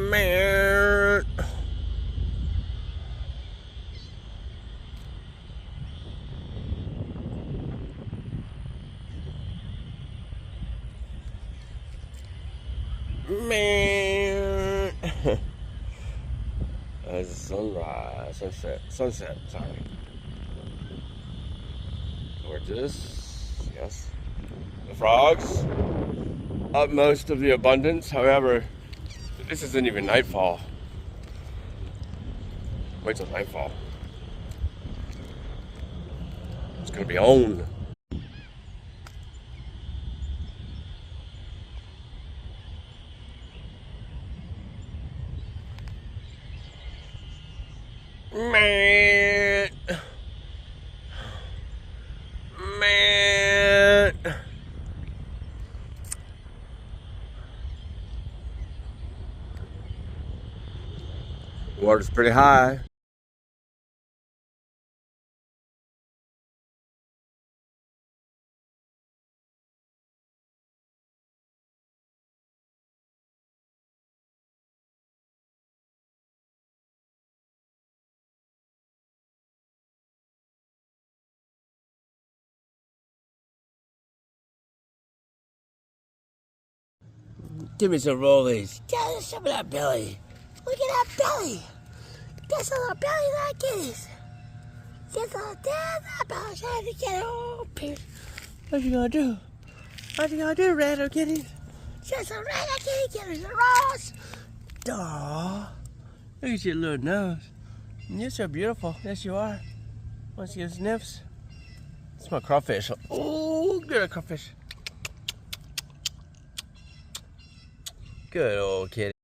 Man. Man. That's sunrise, sunset, sorry. Gorgeous, yes. The frogs, utmost of the abundance. However, this isn't even nightfall. Wait till nightfall. It's gonna be on. Man. Man. Water's pretty high. Give me some rollies. Give me some of that belly. Look at that belly. That's a little belly like this. Just a little that belly trying to get all pierced. What you gonna do? What you gonna do, random kitty? Just a random kitty, give me some rolls. Aww. Look at your little nose. You're so beautiful. Yes, you are. Want to get sniffs? It's my crawfish. Oh, good crawfish. Good old kitty.